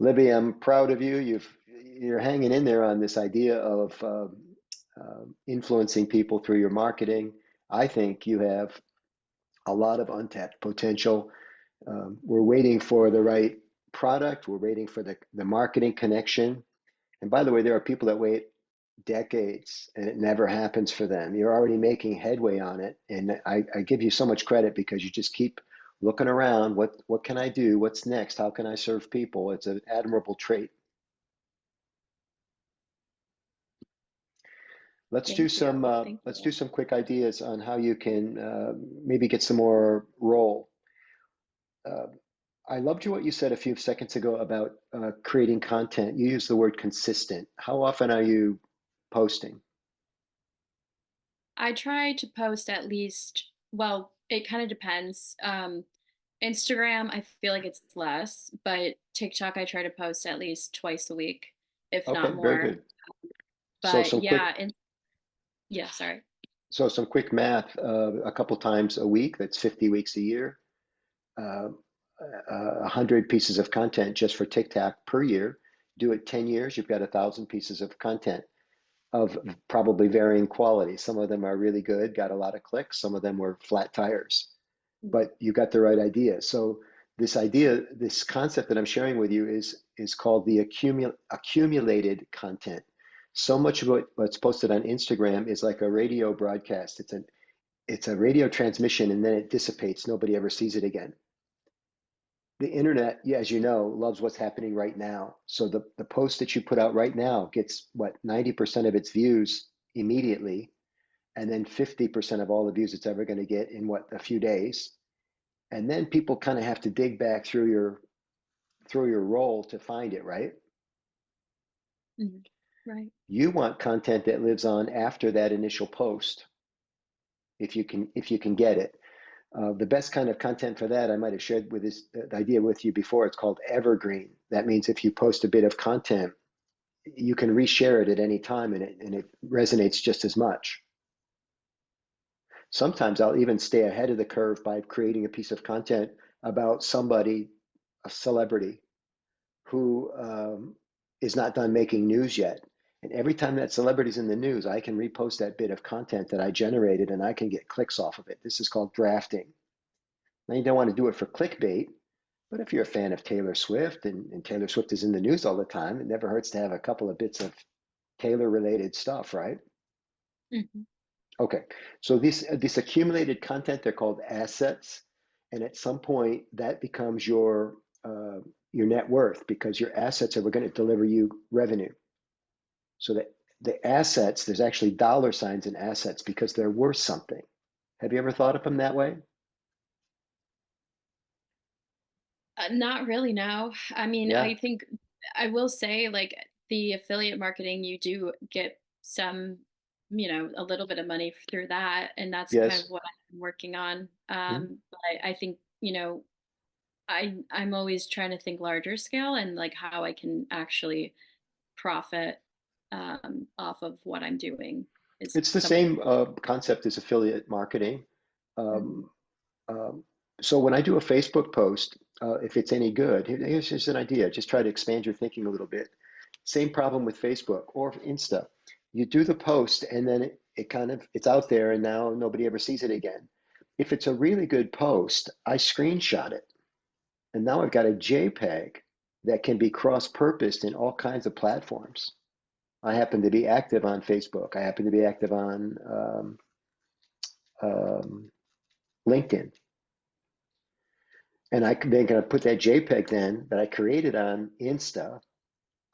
Libby, I'm proud of you. You're hanging in there on this idea of influencing people through your marketing. I think you have a lot of untapped potential. We're waiting for the right product. We're waiting for the marketing connection. And by the way, there are people that wait decades and it never happens for them. You're already making headway on it. And I give you so much credit because you just keep looking around. What can I do? What's next? How can I serve people? It's an admirable trait. Thank you. Thank Let's do you. some quick ideas on how you can maybe get some more role. Uh, I loved what you said a few seconds ago about creating content. You used the word consistent. How often are you posting? I try to post at least, well, it kind of depends. Instagram, I feel like it's less, but TikTok, I try to post at least twice a week, if Okay, not very more. good. So But some quick, yeah, and yeah, sorry. some quick math. A couple times a week. That's 50 weeks a year. Uh, 100 pieces of content just for TikTok per year. Do it 10 years, you've got 1,000 pieces of content of probably varying quality. Some of them are really good, got a lot of clicks. Some of them were flat tires, but you got the right idea. So this concept that I'm sharing with you is called the accumulated content. So much of what's posted on Instagram is like a radio broadcast. It's a radio transmission and then it dissipates. Nobody ever sees it again. The internet, yeah, as you know, loves what's happening right now. So the post that you put out right now gets what 90% of its views immediately, and then 50% of all the views it's ever going to get in what a few days. And then people kind of have to dig back through your role to find it, right? Mhm. Right. You want content that lives on after that initial post, if you can get it. The best kind of content for that, I might have shared with this the idea with you before. It's called Evergreen. That means if you post a bit of content, you can reshare it at any time, and it resonates just as much. Sometimes I'll even stay ahead of the curve by creating a piece of content about somebody, a celebrity, who is not done making news yet. And every time that celebrity's in the news, I can repost that bit of content that I generated and I can get clicks off of it. This is called drafting. Now, you don't want to do it for clickbait, but if you're a fan of Taylor Swift and Taylor Swift is in the news all the time, it never hurts to have a couple of bits of Taylor related stuff, right? Mhm. Okay, so this accumulated content, they're called assets, and at some point that becomes your net worth because your assets are going to deliver you revenue. So that the assets, there's actually dollar signs in assets because they're worth something. Have you ever thought of them that way? Not really, no. I mean, Yeah. I think I will say, like, the affiliate marketing, you do get some, a little bit of money through that, and that's kind Yes. of what I'm working on. Hmm. But I think, I'm always trying to think larger scale and like how I can actually profit off of what I'm doing is It's the something. same concept as affiliate marketing. Mhm. Um, Um, so when I do a Facebook post, if it's any good, here's just an idea. Just try to expand your thinking a little bit. Same problem with Facebook or Insta. You do the post and then it kind of it's out there and now nobody ever sees it again. If it's a really good post, I screenshot it and now I've got a JPEG that can be cross-purposed in all kinds of platforms. I happen to be active on Facebook. I happen to be active on um, LinkedIn. And then going to put that JPEG then that I created on Insta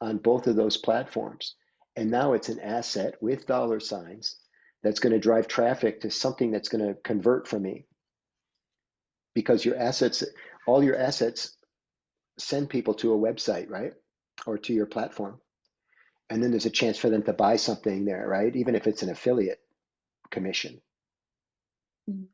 on both of those platforms. And now it's an asset with dollar signs that's going to drive traffic to something that's going to convert for me because all your assets send people to a website, right? Or to your platform. And then there's a chance for them to buy something there, right? Even if it's an affiliate commission. Mhm.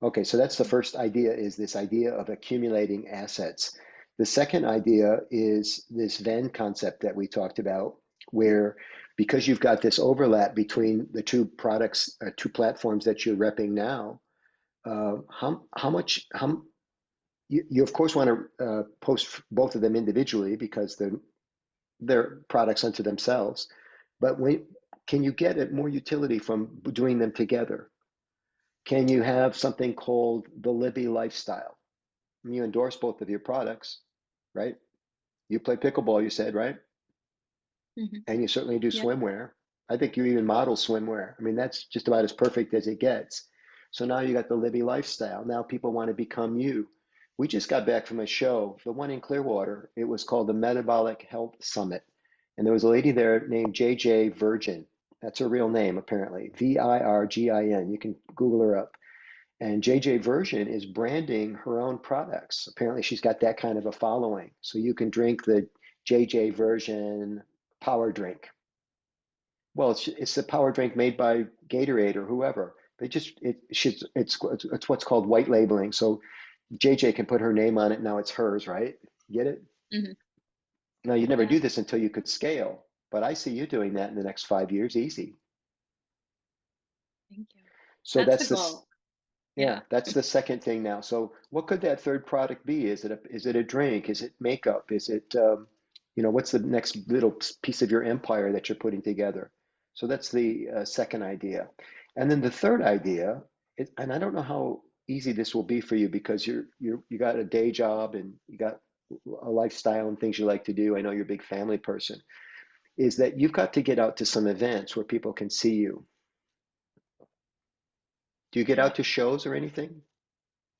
Okay, so that's the first idea is this idea of accumulating assets. The second idea is this Venn concept that we talked about, where because you've got this overlap between the two products, two platforms that you're repping now, how much, how you of course want to post both of them individually because they're products unto themselves. But can you get it more utility from doing them together? Can you have something called the Libby lifestyle? You endorse both of your products, right? You play pickleball, you said, right? Hmm. And you certainly do Yep. swimwear. I think you even model swimwear. I mean, that's just about as perfect as it gets. So now you got the Libby lifestyle. Now people want to become you. We just got back from a show, the one in Clearwater. It was called the Metabolic Health Summit. And there was a lady there named JJ Virgin. That's her real name, apparently. Virgin. You can Google her up. And JJ Virgin is branding her own products. Apparently, she's got that kind of a following. So you can drink the JJ Virgin power drink. Well, it's the power drink made by Gatorade or whoever. They just it's what's called white labeling. So JJ can put her name on it. Now it's hers, right? Get it? Hmm. Now you'd never Yeah. do this until you could scale, but I see you doing that in the next 5 years, easy. Thank you. So That's the that's this. goal. Yeah, Yeah. that's the second thing now. So what could that third product be? Is it a drink? Is it makeup? Is it what's the next little piece of your empire that you're putting together? So that's the second idea. And then the third idea, and I don't know how easy this will be for you because you got a day job and you got a lifestyle and things you like to do. I know you're a big family person. Is that you've got to get out to some events where people can see you. Do you get Yeah. out to shows or anything?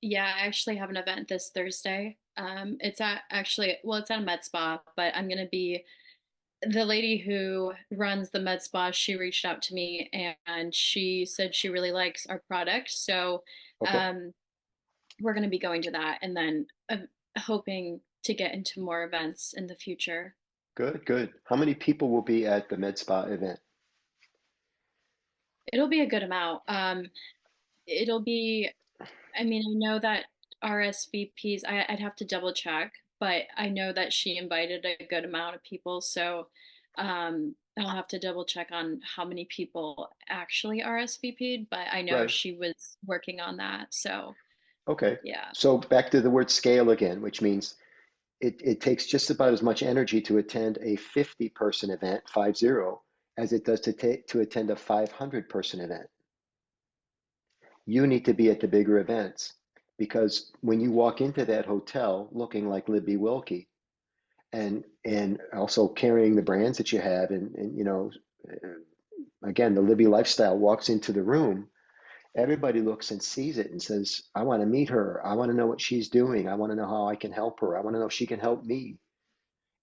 Yeah, I actually have an event this Thursday. It's at actually, well, it's at a med spa, but I'm gonna be the lady who runs the med spa. She reached out to me and she said she really likes our product. So, Okay. um, we're gonna be going to that and then hoping to get into more events in the future. Good, good. How many people will be at the Med Spa event? It'll be a good amount. It'll be, I mean, I know that RSVPs, I'd have to double check, but I know that she invited a good amount of people. So I'll have to double check on how many people actually RSVP'd, but I know Right. she was working on that. So Okay. yeah. So back to the word scale again, which means it takes just about as much energy to attend a 50-person event, 50, as it does to attend a 500-person event. You need to be at the bigger events because when you walk into that hotel looking like Libby Wilkie and also carrying the brands that you have and again, the Libby lifestyle walks into the room, everybody looks and sees it and says, I want to meet her. I want to know what she's doing. I want to know how I can help her. I want to know if she can help me.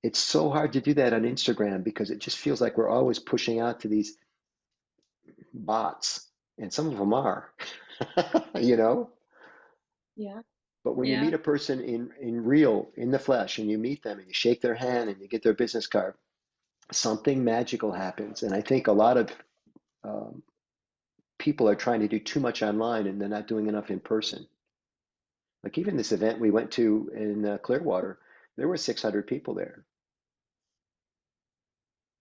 It's so hard to do that on Instagram because it just feels like we're always pushing out to these bots, and some of them are, you know? Yeah. But when you Yeah. meet a person in real, in the flesh, and you meet them and you shake their hand and you get their business card, something magical happens. And I think a lot of um, people are trying to do too much online and they're not doing enough in person. Like even this event we went to in Clearwater, there were 600 people there,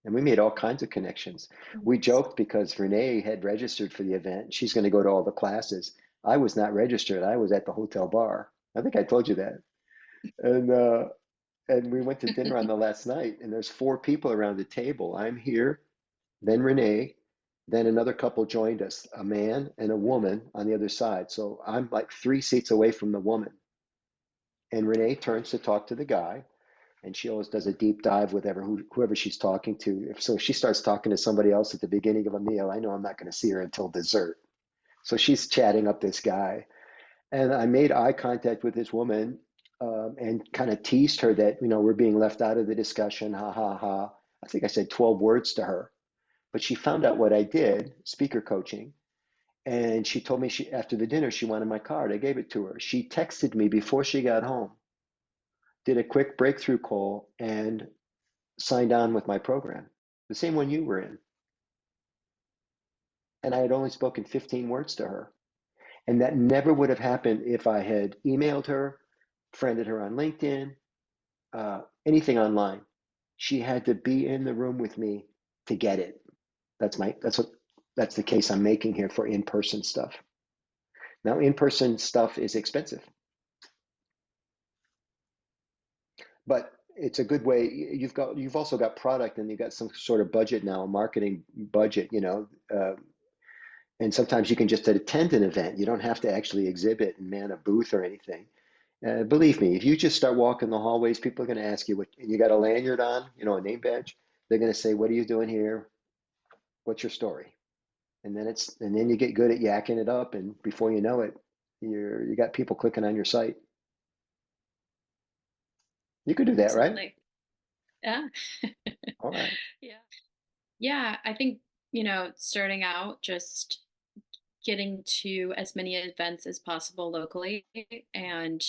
and we made all kinds of connections. We Nice. joked because Renee had registered for the event. She's going to go to all the classes. I was not registered. I was at the hotel bar. I think I told you that. And and we went to dinner on the last night, and there's four people around the table. I'm here, then Renee, then another couple joined us, a man and a woman on the other side. So I'm like 3 seats away from the woman. And Renee turns to talk to the guy, and she always does a deep dive with whoever she's talking to. If she starts talking to somebody else at the beginning of a meal, I know I'm not going to see her until dessert. So she's chatting up this guy, and I made eye contact with this woman and kind of teased her that we're being left out of the discussion. Ha ha ha. I think I said 12 words to her, but she found out what I did, speaker coaching. And she told me after the dinner she wanted my card. I gave it to her. She texted me before she got home, did a quick breakthrough call, and signed on with my program, the same one you were in. And I had only spoken 15 words to her. And that never would have happened if I had emailed her, friended her on LinkedIn, anything online. She had to be in the room with me to get it. That's the case I'm making here for in-person stuff. Now, in-person stuff is expensive. but it's a good way. You've also got product, and you've got some sort of budget now, a marketing budget, and sometimes you can just attend an event. You don't have to actually exhibit and man a booth or anything. Believe me, if you just start walking the hallways, people are going to ask you what, and you got a lanyard on, a name badge. They're going to say, "What are you doing here? What's your story?" And then you get good at yakking it up, and before you know it, you got people clicking on your site. You could do that, right? Absolutely. Yeah. All right. Yeah. Yeah, I think, starting out, just getting to as many events as possible locally and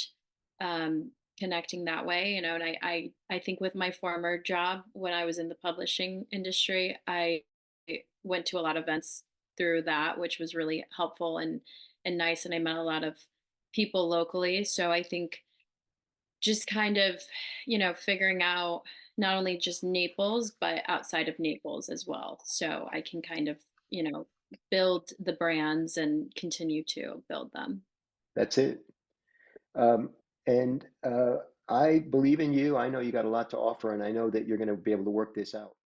connecting that way, and I think with my former job when I was in the publishing industry, I went to a lot of events through that, which was really helpful and nice, and I met a lot of people locally. So I think just kind of, figuring out not only just Naples, but outside of Naples as well. So I can kind of, build the brands and continue to build them. That's it. Um, and I believe in you. I know you got a lot to offer, and I know that you're going to be able to work this out.